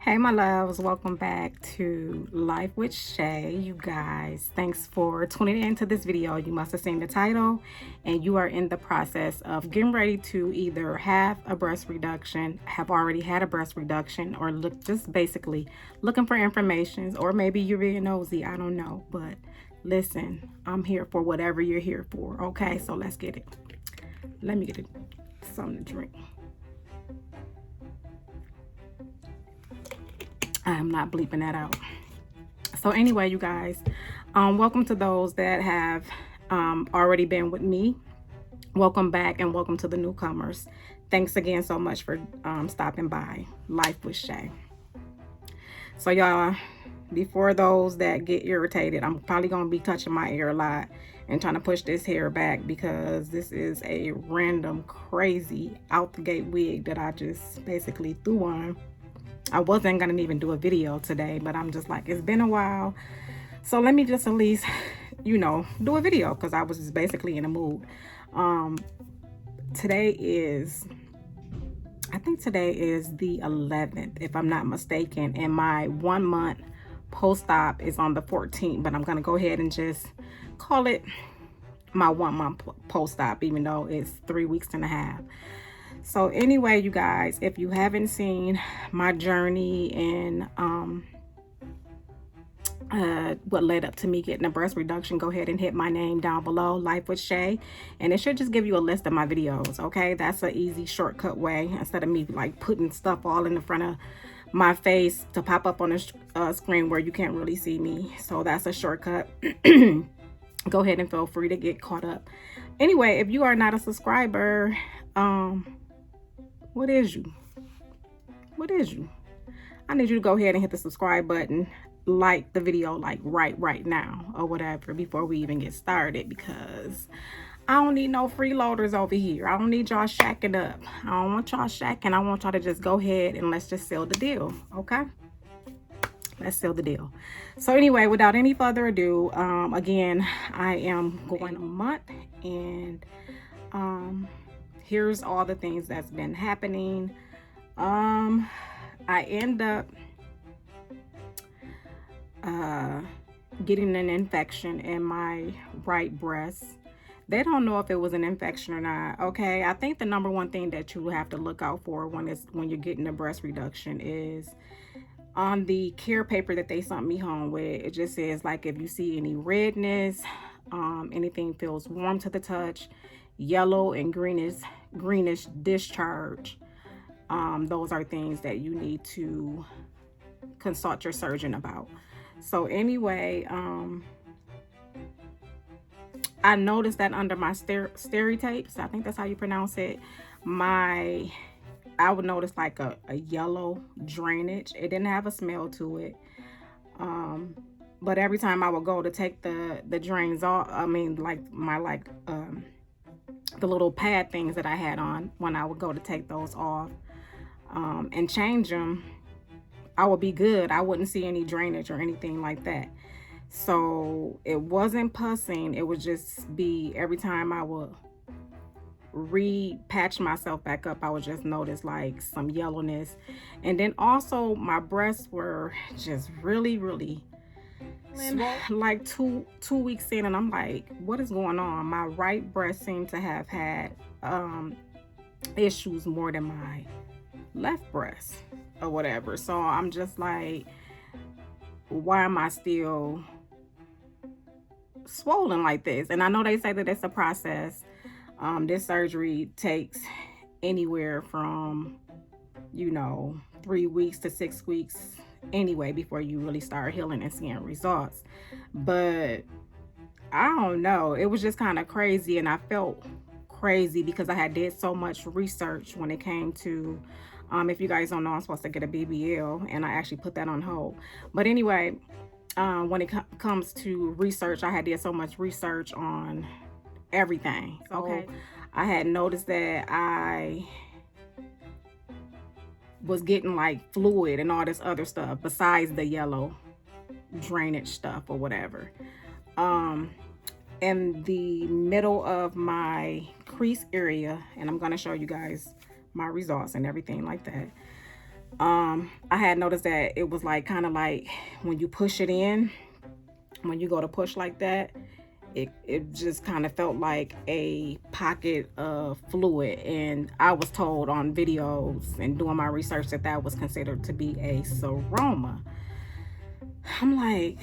Hey my loves, welcome back to Life with Shay. You guys, thanks for tuning into this video. You must have seen the title and you are in the process of getting ready to either have a breast reduction, have already had a breast reduction, or just basically looking for information, or maybe you're being nosy, I don't know. But listen, I'm here for whatever you're here for. Okay, so let's get it. Let me get something to drink. I'm not bleeping that out. So anyway, you guys, welcome to those that have already been with me. Welcome back and welcome to the newcomers. Thanks again so much for stopping by Life with Shay. So y'all, before those that get irritated, I'm probably going to be touching my ear a lot and trying to push this hair back because this is a random crazy out the gate wig that I just basically threw on. I wasn't gonna even do a video today, but I'm just like, it's been a while, so let me just at least, you know, do a video because I was just basically in a mood. Today is, I think today is the 11th, if I'm not mistaken, and my 1 month post-op is on the 14th, but I'm gonna go ahead and just call it my 1 month post-op, even though it's 3 weeks and a half. So anyway, you guys, if you haven't seen my journey and what led up to me getting a breast reduction, go ahead and hit my name down below, Life with Shay, and it should just give you a list of my videos. Okay, that's an easy shortcut way instead of me like putting stuff all in the front of my face to pop up on the screen where you can't really see me. So that's a shortcut. Go ahead and feel free to get caught up. Anyway, if you are not a subscriber, what is you? What is you? I need you to go ahead and hit the subscribe button, like the video like right now or whatever before we even get started, because I don't need no freeloaders over here. I don't need y'all shacking up. I don't want y'all shacking. I want y'all to just go ahead and let's just seal the deal, okay? Let's seal the deal. So anyway, without any further ado, again, I am going a month, and here's all the things that's been happening. I end up getting an infection in my right breast. They don't know if it was an infection or not. Okay, I think the number one thing that you have to look out for when you're getting a breast reduction is on the care paper that they sent me home with. It just says like if you see any redness, anything feels warm to the touch, yellow and greenish discharge, those are things that you need to consult your surgeon about. So anyway, I noticed that under my stereotypes, I think that's how you pronounce it, I would notice like a yellow drainage. It didn't have a smell to it, but every time I would go to take the drains off, I mean like the little pad things that I had on, when I would go to take those off and change them, I would be good. I wouldn't see any drainage or anything like that. So it wasn't pussing. It would just be every time I would repatch myself back up, I would just notice like some yellowness. And then also my breasts were just really like two weeks in, and I'm like, what is going on? My right breast seemed to have had issues more than my left breast or whatever. So I'm just like, why am I still swollen like this? And I know they say that it's a process. This surgery takes anywhere from, you know, 3 weeks to 6 weeks anyway before you really start healing and seeing results. But I don't know, it was just kind of crazy, and I felt crazy because I had did so much research when it came to if you guys don't know, I'm supposed to get a BBL, and I actually put that on hold. But anyway, when it comes to research, I had did so much research on everything. Okay, I had noticed that I was getting like fluid and all this other stuff besides the yellow drainage stuff or whatever. In the middle of my crease area, and I'm going to show you guys my results and everything like that. I had noticed that it was like kind of like when you push it in, when you go to push like that, it just kind of felt like a pocket of fluid. And I was told on videos and doing my research that that was considered to be a seroma. I'm like,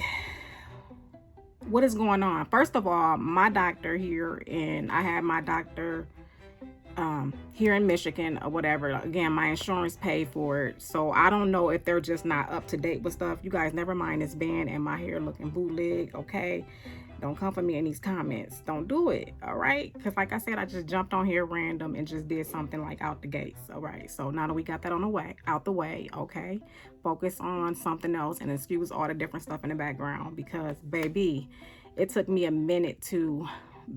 what is going on? First of all, my doctor here, and I had my doctor here in Michigan or whatever. Again, my insurance paid for it, so I don't know if they're just not up to date with stuff. You guys, never mind this band and my hair looking bootleg. Okay, don't come for me in these comments. Don't do it. All right, because like I said, I just jumped on here random and just did something like out the gates. All right, so now that we got that on the way, out the way, okay, focus on something else and excuse all the different stuff in the background, because baby, it took me a minute to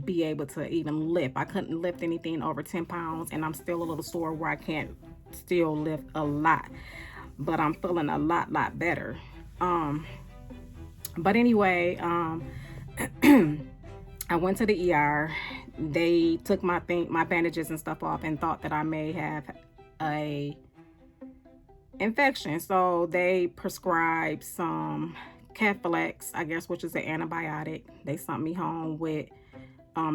be able to even lift. I couldn't lift anything over 10 pounds, and I'm still a little sore where I can't still lift a lot, but I'm feeling a lot better. But anyway, I went to the ER. They took my bandages and stuff off and thought that I may have a infection, so they prescribed some Keflex, I guess, which is an antibiotic. They sent me home with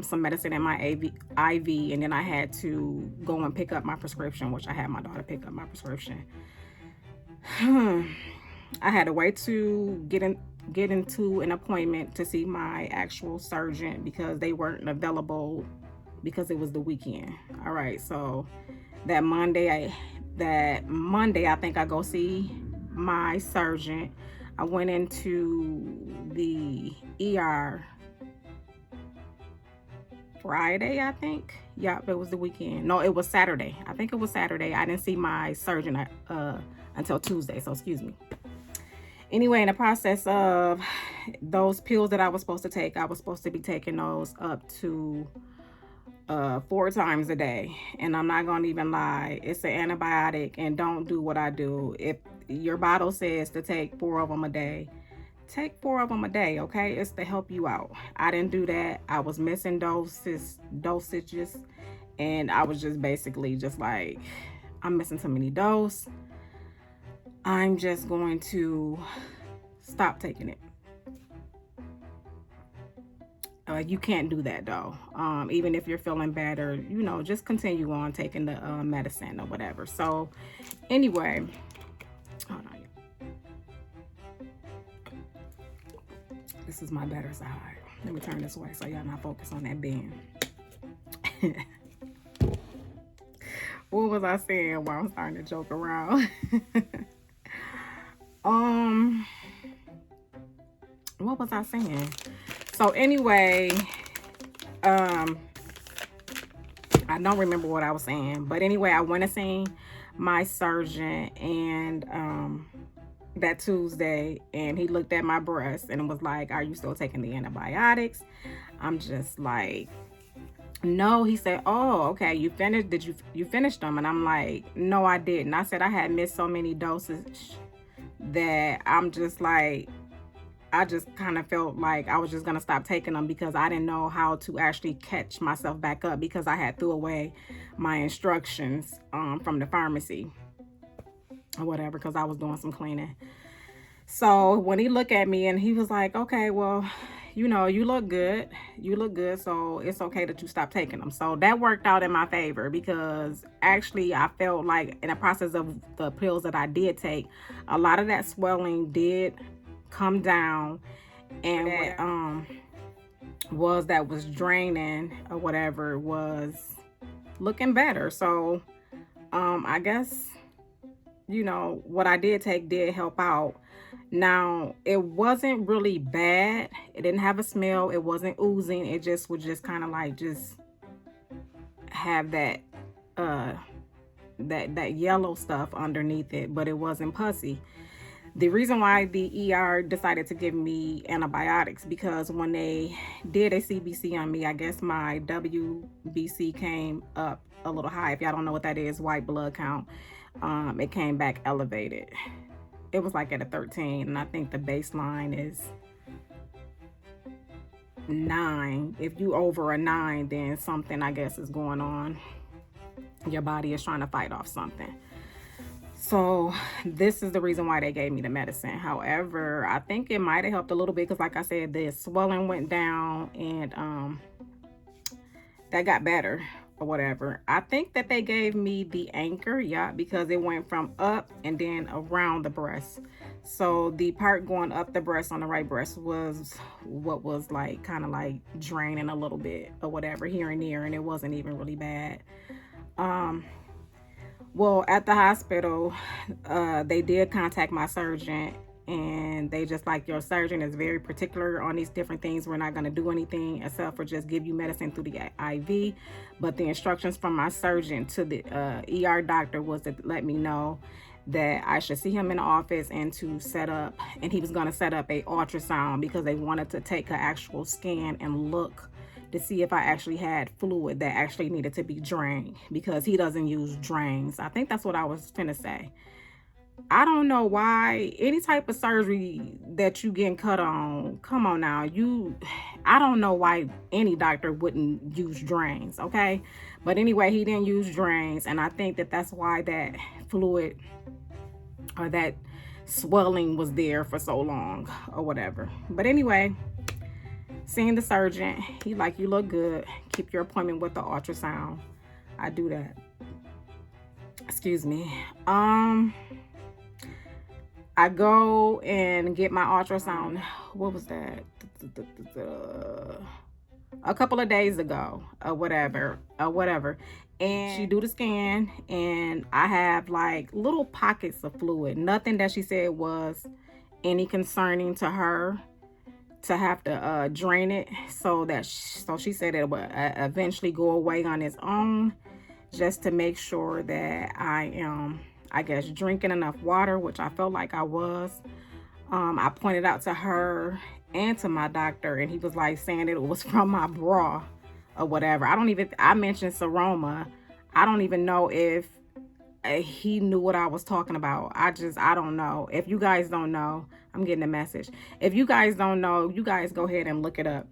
some medicine in my IV, and then I had to go and pick up my prescription, which I had my daughter pick up my prescription. I had to wait to get into an appointment to see my actual surgeon because they weren't available because it was the weekend. All right, so that Monday I think I go see my surgeon. I went into the ER Friday, I think. Yeah, it was the weekend. No, it was Saturday. I think it was Saturday. I didn't see my surgeon until Tuesday, so excuse me. Anyway, in the process of those pills that I was supposed to take, I was supposed to be taking those up to 4 times a day. And I'm not gonna even lie, it's an antibiotic, and don't do what I do. If your bottle says to take 4 of them a day, take 4 of them a day, okay? It's to help you out. I didn't do that. I was missing dosages, and I was just basically just like, I'm missing so many doses. I'm just going to stop taking it. You can't do that though. Even if you're feeling better, you know, just continue on taking the medicine or whatever. So anyway, hold on. This is my better side. Let me turn this way so y'all not focus on that bend. What was I saying while I'm starting to joke around? What was I saying? So anyway, I don't remember what I was saying, but anyway, I went and seen my surgeon and that Tuesday, and he looked at my breast and was like, "Are you still taking the antibiotics?" I'm just like, "No." He said, "Oh, okay, you finished? Did you finish them?" And I'm like, "No, I didn't." I said I had missed so many doses that I'm just like, I just kind of felt like I was just gonna stop taking them because I didn't know how to actually catch myself back up because I had threw away my instructions from the pharmacy or whatever because I was doing some cleaning. So when he looked at me and he was like, "Okay, well, you know, you look good, so it's okay that you stop taking them." So that worked out in my favor because actually I felt like in the process of the pills that I did take, a lot of that swelling did come down, and what was draining or whatever was looking better. So I guess, you know, what I did take did help out. Now, it wasn't really bad. It didn't have a smell. It wasn't oozing. It just would just kind of like just have that that yellow stuff underneath it, but it wasn't pussy. The reason why the ER decided to give me antibiotics, because when they did a CBC on me, I guess my WBC came up a little high. If y'all don't know what that is, white blood count, it came back elevated. It was like at a 13, and I think the baseline is 9. If you over a 9, then something, I guess, is going on. Your body is trying to fight off something. So this is the reason why they gave me the medicine. However, I think it might have helped a little bit because, like I said, the swelling went down and that got better or whatever. I think that they gave me the anchor, yeah, because it went from up and then around the breast. So the part going up the breast on the right breast was what was like kind of like draining a little bit or whatever here and there, and it wasn't even really bad. Um, well, at the hospital, they did contact my surgeon, and they just like, your surgeon is very particular on these different things. We're not going to do anything except for just give you medicine through the IV. But the instructions from my surgeon to the ER doctor was to let me know that I should see him in the office and to set up, and he was going to set up a ultrasound because they wanted to take an actual scan and look to see if I actually had fluid that actually needed to be drained, because he doesn't use drains. I think that's what I was finna say. I don't know why any type of surgery that you getting cut on, come on now, I don't know why any doctor wouldn't use drains, okay? But anyway, he didn't use drains, and I think that that's why that fluid or that swelling was there for so long or whatever. But anyway, seeing the surgeon, he like, you look good, keep your appointment with the ultrasound. I do that. Excuse me. I go and get my ultrasound. What was that? A couple of days ago or whatever. And she do the scan, and I have like little pockets of fluid. Nothing that she said was any concerning to her to have to drain it. So she said it would eventually go away on its own, just to make sure that I am, I guess, drinking enough water, which I felt like I was. I pointed out to her and to my doctor, and he was like saying that it was from my bra or whatever. I mentioned seroma. I don't even know if he knew what I was talking about. I don't know. If you guys don't know, I'm getting a message. If you guys don't know, you guys go ahead and look it up.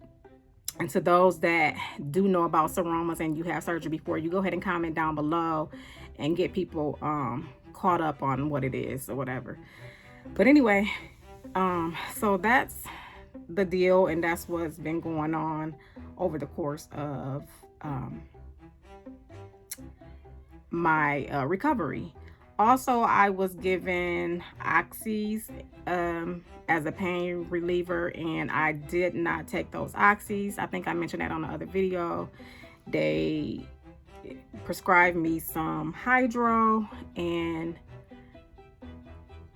And to those that do know about seromas and you have surgery before, you go ahead and comment down below and get people caught up on what it is or whatever. But anyway, so that's the deal, and that's what's been going on over the course of my recovery. Also, I was given oxys as a pain reliever, and I did not take those oxys. I think I mentioned that on the other video. They prescribed me some hydro, and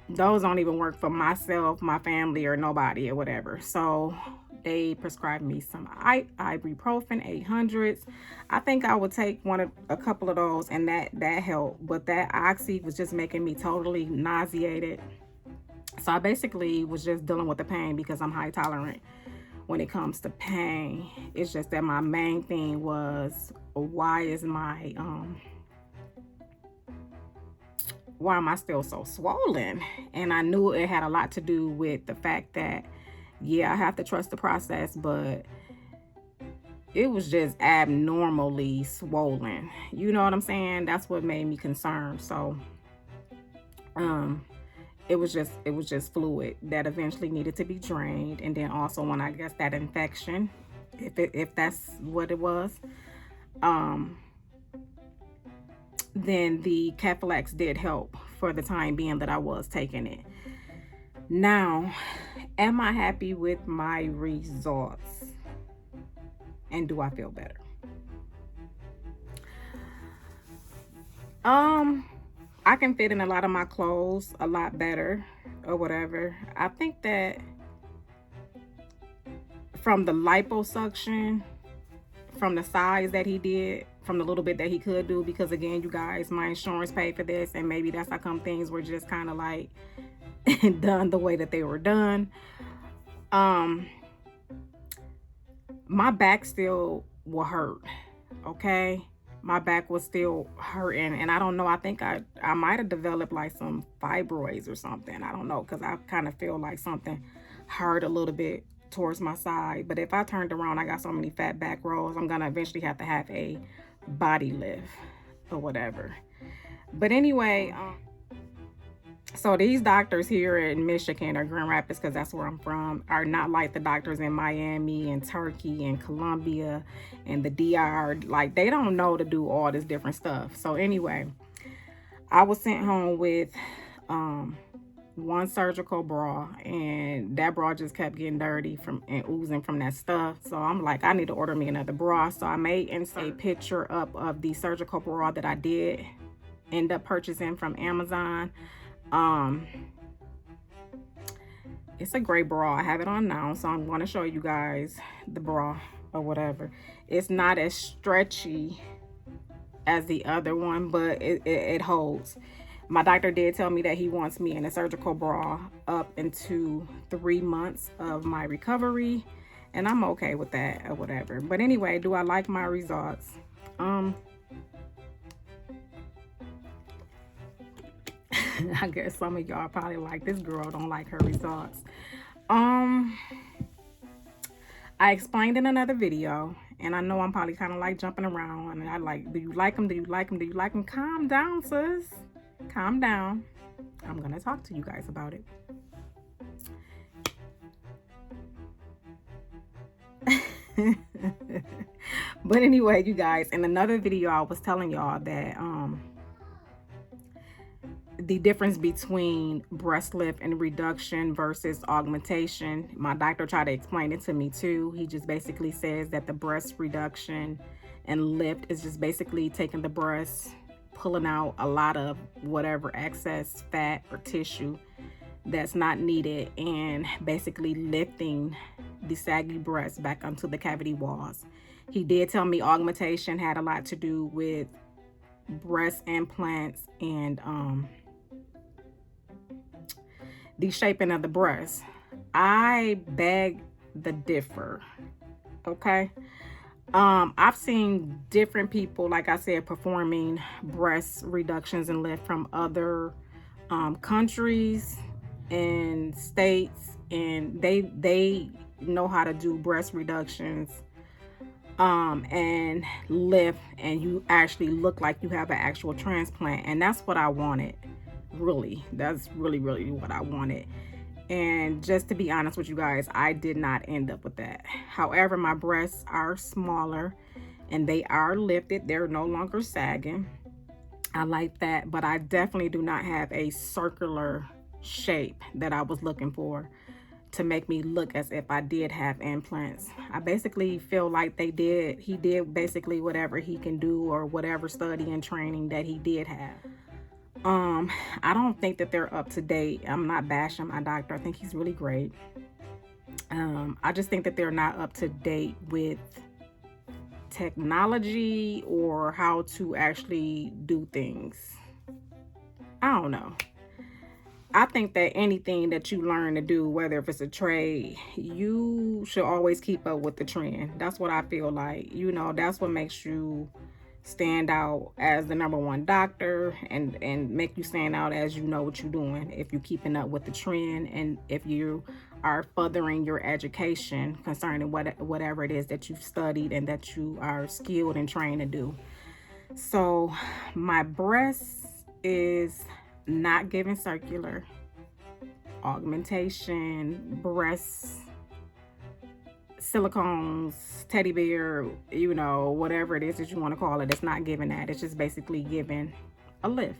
those don't even work for myself, my family, or nobody or whatever. So they prescribed me some ibuprofen 800s. I think I would take a couple of those, and that helped. But that oxy was just making me totally nauseated. So I basically was just dealing with the pain because I'm high tolerant when it comes to pain. It's just that my main thing was, why am I still so swollen? And I knew it had a lot to do with the fact that, yeah, I have to trust the process, but it was just abnormally swollen. You know what I'm saying? That's what made me concerned. So it was just fluid that eventually needed to be drained. And then also, when I guess that infection, if that's what it was, then the Keflex did help for the time being that I was taking it. Now, am I happy with my results? And do I feel better? I can fit in a lot of my clothes a lot better or whatever. I think that from the liposuction, from the size that he did, from the little bit that he could do, because again, you guys, my insurance paid for this, and maybe that's how come things were just kind of like done the way that they were done. My back still will hurt, okay? My back was still hurting, and I don't know, I think I might have developed like some fibroids or something. I don't know, because I kind of feel like something hurt a little bit towards my side. But if I turned around, I got so many fat back rolls, I'm gonna eventually have to have a body lift or whatever. But anyway, So these doctors here in Michigan or Grand Rapids, because that's where I'm from, are not like the doctors in Miami and Turkey and Colombia and the DR. Like, they don't know to do all this different stuff. So anyway, I was sent home with one surgical bra, and that bra just kept getting dirty from and oozing from that stuff. So I'm like, I need to order me another bra. So I made insert a picture up of the surgical bra that I did end up purchasing from Amazon. It's a great bra. I have it on now, so I'm going to show you guys the bra or whatever. It's not as stretchy as the other one, but it holds. My doctor did tell me that he wants me in a surgical bra up into 3 months of my recovery, and I'm okay with that or whatever. But anyway, do I like my results? I guess some of y'all probably like, this girl don't like her results. I explained in another video, and I know I'm probably kind of like jumping around, and I like, do you like them? Do you like them? Do you like them? Calm down, sis. Calm down. I'm gonna talk to you guys about it. But anyway, you guys, in another video I was telling y'all that the difference between breast lift and reduction versus augmentation. My doctor tried to explain it to me too. He just basically says that the breast reduction and lift is just basically taking the breast, pulling out a lot of whatever excess fat or tissue that's not needed, and basically lifting the saggy breast back onto the cavity walls. He did tell me augmentation had a lot to do with breast implants and the shaping of the breast. I beg the differ. Okay. I've seen different people, like I said, performing breast reductions and lift from other countries and states, and they know how to do breast reductions and lift, and you actually look like you have an actual transplant. And that's what I wanted. Really, that's really what I wanted. And just to be honest with you guys, I did not end up with that. However, my breasts are smaller and they are lifted. They're no longer sagging. I like that, but I definitely do not have a circular shape that I was looking for to make me look as if I did have implants. I basically feel like he did basically whatever he can do, or whatever study and training that he did have. I don't think that they're up to date. I'm not bashing my doctor. I think he's really great. I just think that they're not up to date with technology or how to actually do things. I don't know. I think that anything that you learn to do, whether if it's a trade, you should always keep up with the trend. That's what I feel like. You know, that's what makes you stand out as the #1 doctor, and make you stand out as you know what you're doing, if you're keeping up with the trend, and if you are furthering your education concerning whatever it is that you've studied and that you are skilled and trained to do. So my breast is not giving circular. Augmentation, breast, silicones, teddy bear, you know, whatever it is that you want to call it, it's not giving that. It's just basically giving a lift.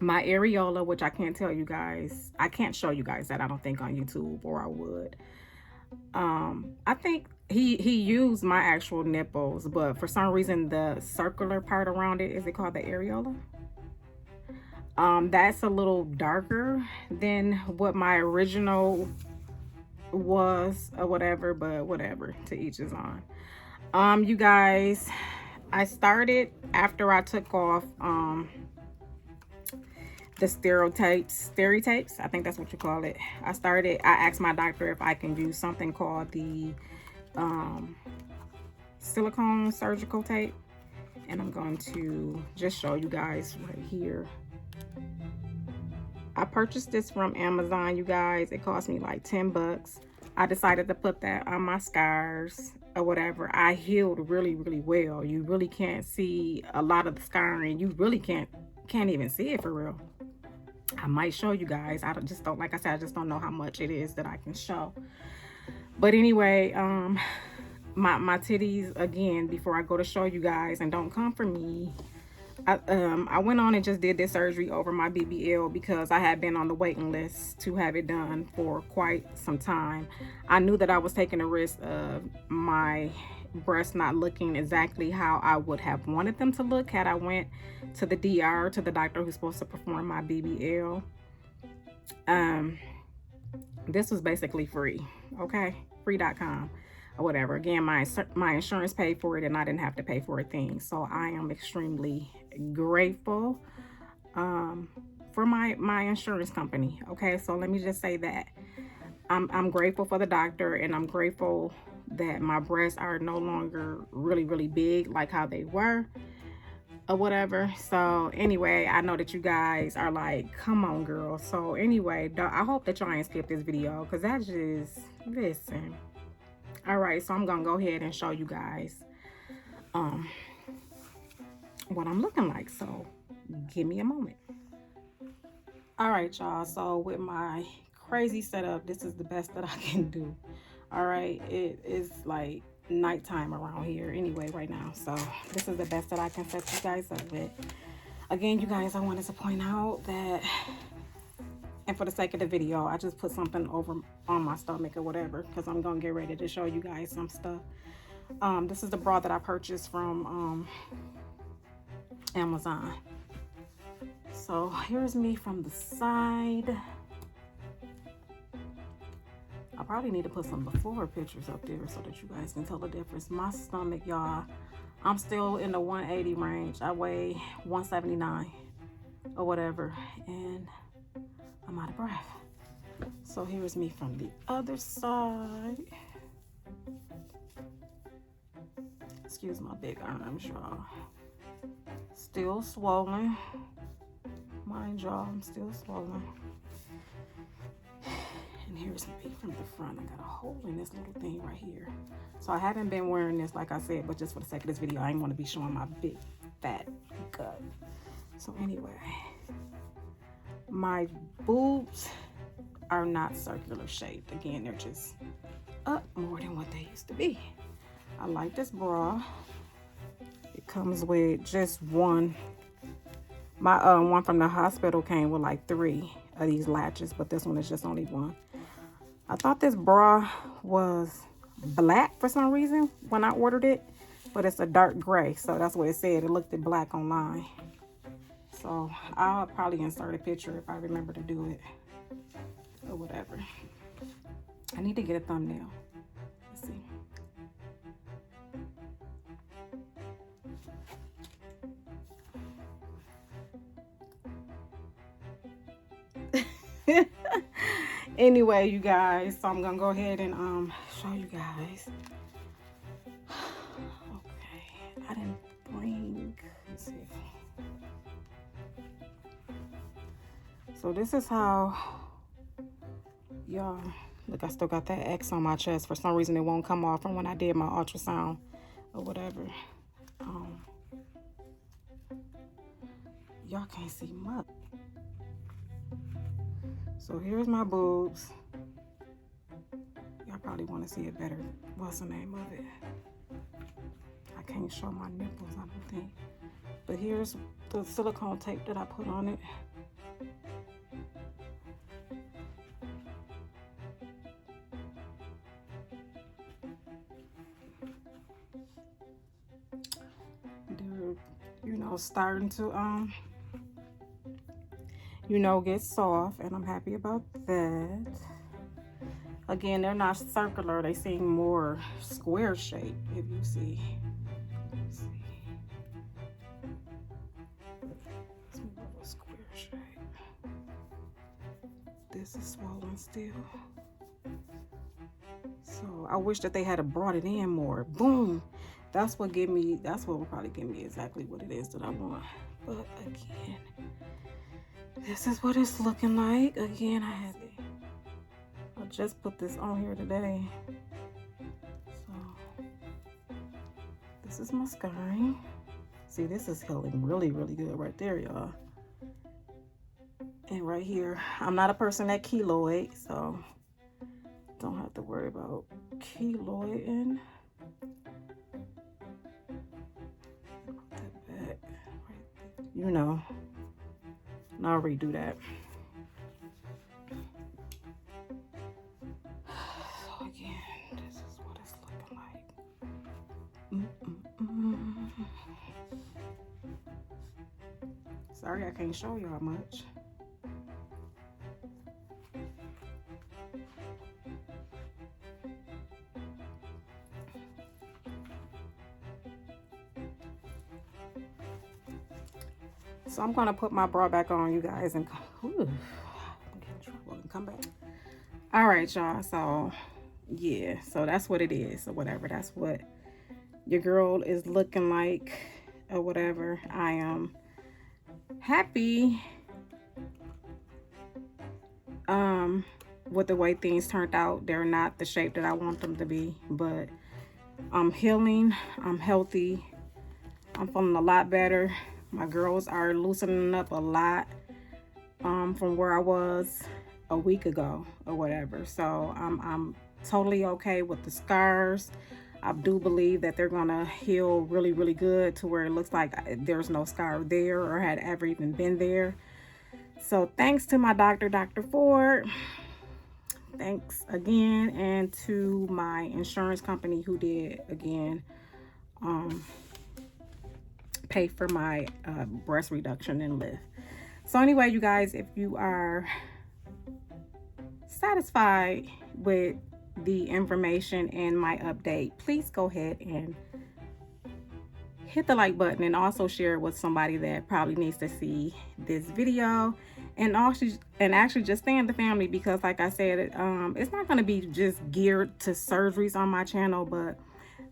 My areola, which I can't tell you guys, I can't show you guys that, I don't think, on YouTube, or I would. I think he used my actual nipples, but for some reason the circular part around it, is it called the areola? That's a little darker than what my original was or whatever, but whatever, to each his own. You guys, I started after I took off the stereotypes, I think that's what you call it. I asked my doctor if I can use something called the silicone surgical tape, and I'm going to just show you guys right here. I purchased this from Amazon, you guys. It cost me like 10 bucks. I decided to put that on my scars or whatever. I healed really well. You really can't see a lot of the scarring. You really can't can't even see it for real. I might show you guys. Just don't, like I said, I just don't know how much it is that I can show. But anyway, my titties, again, before I go to show you guys, and don't come for me, I went on and just did this surgery over my BBL because I had been on the waiting list to have it done for quite some time. I knew that I was taking a risk of my breasts not looking exactly how I would have wanted them to look had I went to the DR, to the doctor who's supposed to perform my BBL. This was basically free, okay? Free.com or whatever. Again, my insurance paid for it and I didn't have to pay for a thing. So I am extremely grateful for my insurance company. Okay, so let me just say that I'm grateful for the doctor, and I'm grateful that my breasts are no longer really big like how they were or whatever. So anyway, I know that you guys are like, come on girl. So anyway, I hope that y'all ain't skip this video, because that just, listen. All right, so I'm gonna go ahead and show you guys what I'm looking like. So give me a moment. All right, y'all, so with my crazy setup, this is the best that I can do. All right, it is like nighttime around here anyway right now, so this is the best that I can set you guys up with. Again, you guys, I wanted to point out that, and for the sake of the video, I just put something over on my stomach or whatever, because I'm gonna get ready to show you guys some stuff. This is the bra that I purchased from Amazon. So here's me from the side. I probably need to put some before pictures up there so that you guys can tell the difference. My stomach, y'all, I'm still in the 180 range. I weigh 179 or whatever, and I'm out of breath. So here's me from the other side. Excuse my big arms, y'all. Still swollen. Mind y'all, I'm still swollen. And here's me from the front. I got a hole in this little thing right here. So I haven't been wearing this, like I said, but just for the sake of this video, I ain't want to be showing my big fat gut. So anyway, my boobs are not circular shaped. Again, they're just up more than what they used to be. I like this bra. It comes with just one. My one from the hospital came with like 3 of these latches, but this one is just only 1. I thought this bra was black for some reason when I ordered it, but it's a dark gray, so that's what it said. It looked like online. So I'll probably insert a picture if I remember to do it or whatever. I need to get a thumbnail. Let's see. Anyway, you guys, so I'm gonna go ahead and show you guys. Okay, I didn't bring, let's see. So this is how, y'all, look, I still got that X on my chest. For some reason it won't come off from when I did my ultrasound or whatever. Y'all can't see much. So here's my boobs. Y'all probably want to see it better. What's the name of it? I can't show my nipples, I don't think. But here's the silicone tape that I put on it. They're, you know, starting to you know, get soft, and I'm happy about that. Again, they're not circular, they seem more square shaped, if you see. Let's see. It's more of a square shape. This is swollen still. So I wish that they had brought it in more. Boom. That's what will probably give me exactly what it is that I want. But again, this is what it's looking like. Again, I just put this on here today. So this is my scarring. See, this is healing really good right there, y'all. And right here, I'm not a person that keloid, so don't have to worry about keloiding. You know, and I'll redo that. So again, this is what it's looking like. Sorry, I can't show y'all much. So I'm gonna put my bra back on, you guys, and come back. All right, y'all. So yeah, so that's what it is, or whatever. That's what your girl is looking like, or whatever. I am happy with the way things turned out. They're not the shape that I want them to be, but I'm healing. I'm healthy. I'm feeling a lot better. My girls are loosening up a lot from where I was a week ago or whatever. So I'm totally okay with the scars. I do believe that they're gonna heal really, really good to where it looks like there's no scar there or had ever even been there. So thanks to my doctor, Dr. Ford. Thanks again, and to my insurance company who did again pay for my breast reduction and lift. So anyway, you guys, if you are satisfied with the information and my update, please go ahead and hit the like button, and also share it with somebody that probably needs to see this video, and actually just stay in the family, because like I said, it's not going to be just geared to surgeries on my channel, but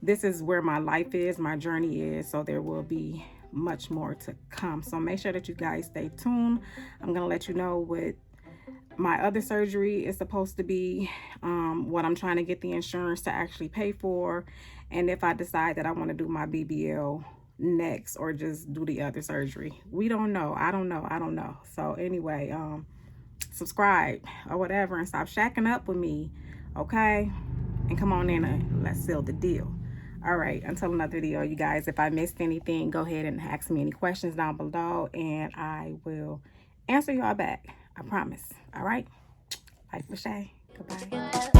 this is where my life is, my journey is, so there will be much more to come. So make sure that you guys stay tuned. I'm going to let you know what my other surgery is supposed to be, what I'm trying to get the insurance to actually pay for, and if I decide that I want to do my BBL next or just do the other surgery. We don't know. I don't know. So anyway, subscribe or whatever and stop shacking up with me, okay? And come on in and let's seal the deal. All right, until another video, you guys, if I missed anything, go ahead and ask me any questions down below, and I will answer y'all back. I promise. All right? Bye for Shay. Goodbye.